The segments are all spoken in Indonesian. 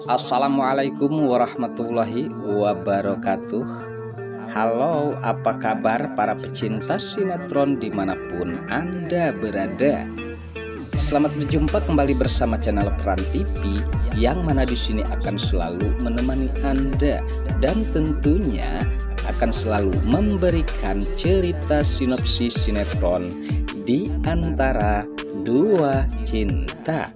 Assalamualaikum warahmatullahi wabarakatuh. Halo, apa kabar para pecinta sinetron dimanapun Anda berada? Selamat berjumpa kembali bersama channel Peran TV, yang mana di sini akan selalu menemani Anda dan tentunya akan selalu memberikan cerita sinopsis sinetron di antara dua cinta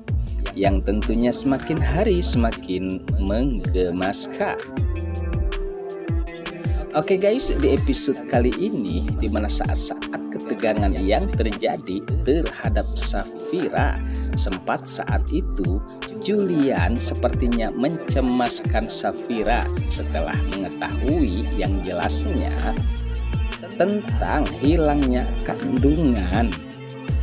yang tentunya semakin hari semakin menggemaskan. Oke guys, di episode kali ini dimana saat-saat ketegangan yang terjadi terhadap Safira, sempat saat itu Julian sepertinya mencemaskan Safira setelah mengetahui yang jelasnya tentang hilangnya kandungan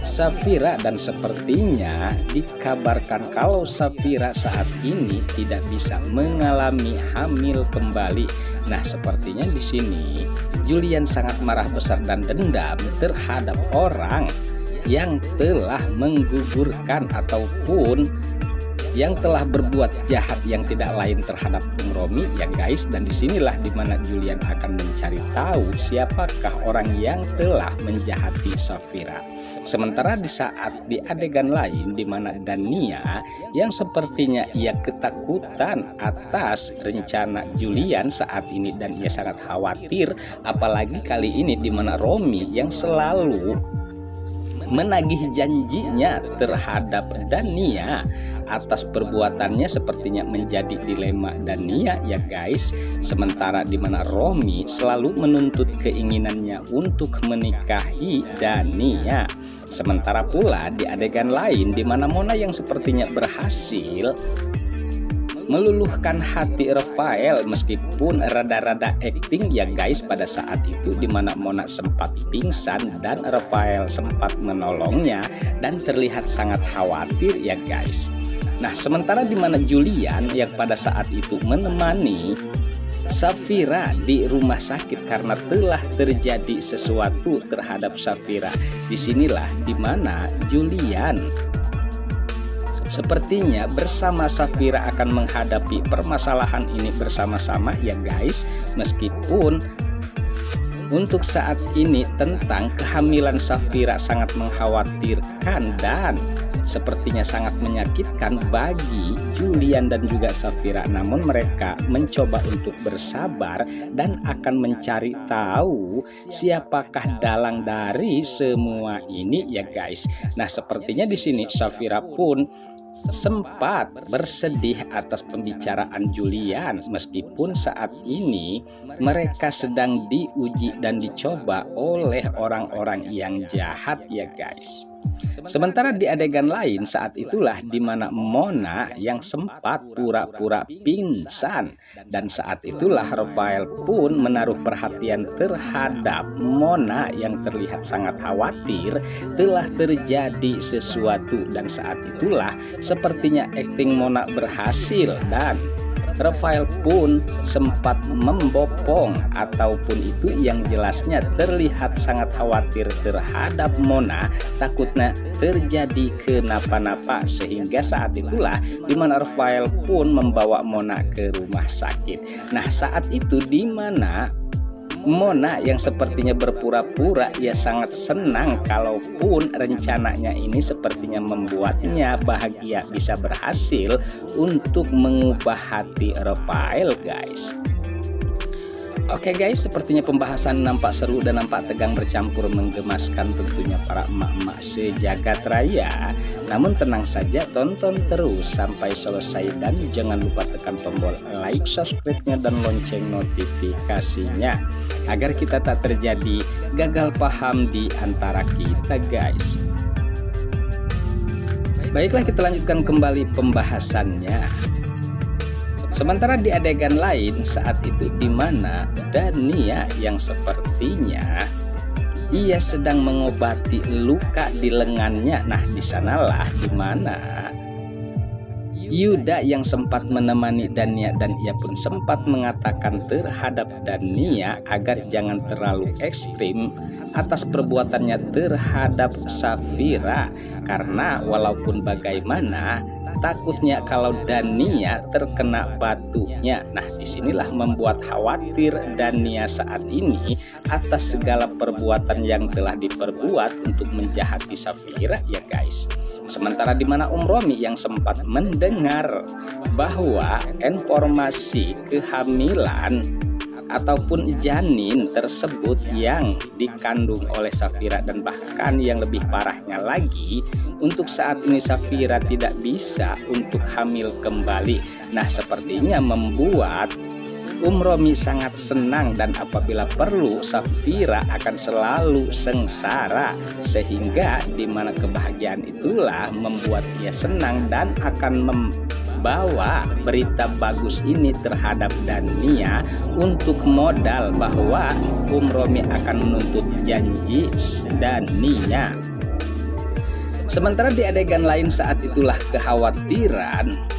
Safira, dan sepertinya dikabarkan kalau Safira saat ini tidak bisa mengalami hamil kembali. Nah, sepertinya di sini Julian sangat marah besar dan dendam terhadap orang yang telah menggugurkan ataupun yang telah berbuat jahat yang tidak lain terhadap Bung Romi ya guys. Dan disinilah dimana Julian akan mencari tahu siapakah orang yang telah menjahati Safira. Sementara di saat di adegan lain dimana Dania yang sepertinya ia ketakutan atas rencana Julian saat ini dan ia sangat khawatir, apalagi kali ini dimana Romi yang selalu menagih janjinya terhadap Dania atas perbuatannya sepertinya menjadi dilema Dania ya guys. Sementara dimana Romi selalu menuntut keinginannya untuk menikahi Dania. Sementara pula di adegan lain dimana Mona yang sepertinya berhasil meluluhkan hati Rafael meskipun rada-rada acting ya guys pada saat itu, dimana Mona sempat pingsan dan Rafael sempat menolongnya dan terlihat sangat khawatir ya guys. Nah, sementara dimana Julian yang pada saat itu menemani Safira di rumah sakit karena telah terjadi sesuatu terhadap Safira. Disinilah dimana Julian sepertinya bersama Safira akan menghadapi permasalahan ini bersama-sama ya guys. Meskipun untuk saat ini tentang kehamilan Safira sangat mengkhawatirkan dan sepertinya sangat menyakitkan bagi Julian dan juga Safira, namun mereka mencoba untuk bersabar dan akan mencari tahu siapakah dalang dari semua ini ya guys. Nah, sepertinya di sini Safira pun sempat bersedih atas pembicaraan Julian meskipun saat ini mereka sedang diuji dan dicoba oleh orang-orang yang jahat ya guys. Sementara di adegan lain saat itulah dimana Mona yang sempat pura-pura pingsan, dan saat itulah Rafael pun menaruh perhatian terhadap Mona yang terlihat sangat khawatir telah terjadi sesuatu. Dan saat itulah sepertinya akting Mona berhasil dan Rafael pun sempat membopong ataupun itu yang jelasnya terlihat sangat khawatir terhadap Mona, takutnya terjadi kenapa-napa, sehingga saat itulah dimana Rafael pun membawa Mona ke rumah sakit. Nah, saat itu dimana Mona yang sepertinya berpura-pura ia sangat senang kalaupun rencananya ini sepertinya membuatnya bahagia bisa berhasil untuk mengubah hati Rafael guys. Oke guys, sepertinya pembahasan nampak seru dan nampak tegang bercampur menggemaskan tentunya para emak-emak sejagat raya. Namun tenang saja, tonton terus sampai selesai dan jangan lupa tekan tombol like, subscribe-nya dan lonceng notifikasinya agar kita tak terjadi gagal paham di antara kita guys. Baiklah, kita lanjutkan kembali pembahasannya. Sementara di adegan lain saat itu dimana Dania yang sepertinya ia sedang mengobati luka di lengannya. Nah, di sanalah dimana Yuda yang sempat menemani Dania dan ia pun sempat mengatakan terhadap Dania agar jangan terlalu ekstrim atas perbuatannya terhadap Safira, karena walaupun bagaimana takutnya kalau Dania terkena batunya. Nah, disinilah membuat khawatir Dania saat ini atas segala perbuatan yang telah diperbuat untuk menjahati Safira ya guys. Sementara dimana Romi yang sempat mendengar bahwa informasi kehamilan ataupun janin tersebut yang dikandung oleh Safira, dan bahkan yang lebih parahnya lagi, untuk saat ini Safira tidak bisa untuk hamil kembali. Nah, sepertinya membuat Romi sangat senang, dan apabila perlu Safira akan selalu sengsara, sehingga dimana kebahagiaan itulah membuat ia senang dan akan membawa berita bagus ini terhadap Dania untuk modal bahwa Romi akan menuntut janji Dania. Sementara di adegan lain saat itulah kekhawatiran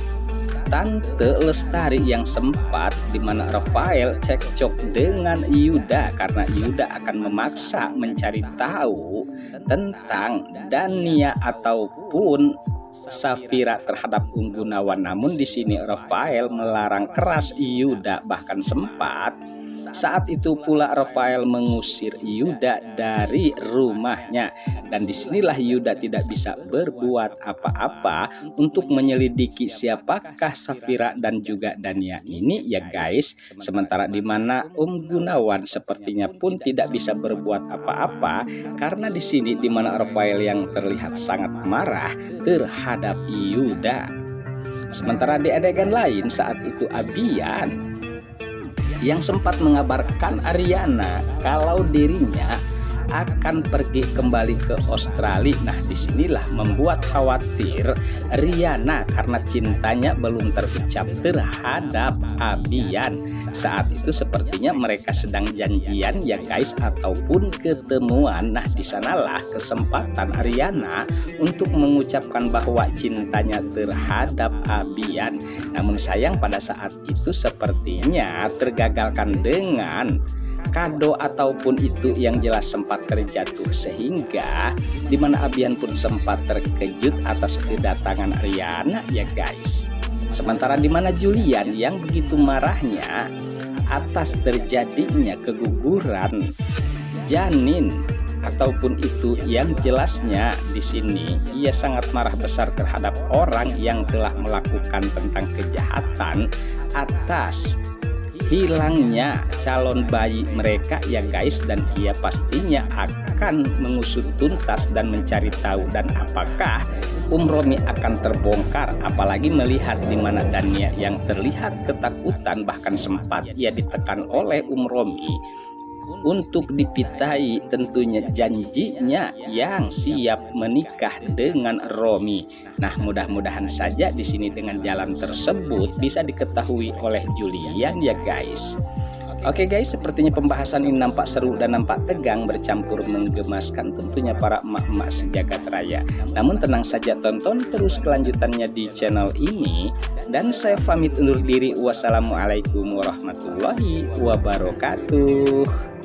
Tante Lestari yang sempat dimana Rafael cekcok dengan Yuda karena Yuda akan memaksa mencari tahu tentang Dania ataupun Safira terhadap Gunawan. Namun di sini Rafael melarang keras Yuda, bahkan sempat saat itu pula Rafael mengusir Yuda dari rumahnya, dan disinilah Yuda tidak bisa berbuat apa-apa untuk menyelidiki siapakah Safira dan juga Dania ini ya guys. Sementara dimana Gunawan sepertinya pun tidak bisa berbuat apa-apa karena di sini dimana Rafael yang terlihat sangat marah terhadap Yuda. Sementara di adegan lain saat itu Abian yang sempat mengabarkan Ariana kalau dirinya akan pergi kembali ke Australia. Nah, disinilah membuat khawatir Riana karena cintanya belum terucap terhadap Abian. Saat itu sepertinya mereka sedang janjian ya guys, ataupun ketemuan. Nah, disanalah kesempatan Ariana untuk mengucapkan bahwa cintanya terhadap Abian. Namun sayang pada saat itu sepertinya tergagalkan dengan kado ataupun itu yang jelas sempat terjatuh, sehingga dimana Abian pun sempat terkejut atas kedatangan Ariana ya guys. Sementara dimana Julian yang begitu marahnya atas terjadinya keguguran janin ataupun itu yang jelasnya di sini ia sangat marah besar terhadap orang yang telah melakukan tentang kejahatan atas hilangnya calon bayi mereka ya guys, dan ia pastinya akan mengusut tuntas dan mencari tahu dan apakah Romi akan terbongkar, apalagi melihat dimana Dania yang terlihat ketakutan, bahkan sempat ia ditekan oleh Romi untuk dipitai tentunya janjinya yang siap menikah dengan Romi. Nah, mudah-mudahan saja di sini dengan jalan tersebut bisa diketahui oleh Julian ya guys. Oke guys, sepertinya pembahasan ini nampak seru dan nampak tegang bercampur menggemaskan tentunya para emak-emak sejagat raya. Namun tenang saja, tonton terus kelanjutannya di channel ini. Dan saya pamit undur diri. Wassalamualaikum warahmatullahi wabarakatuh.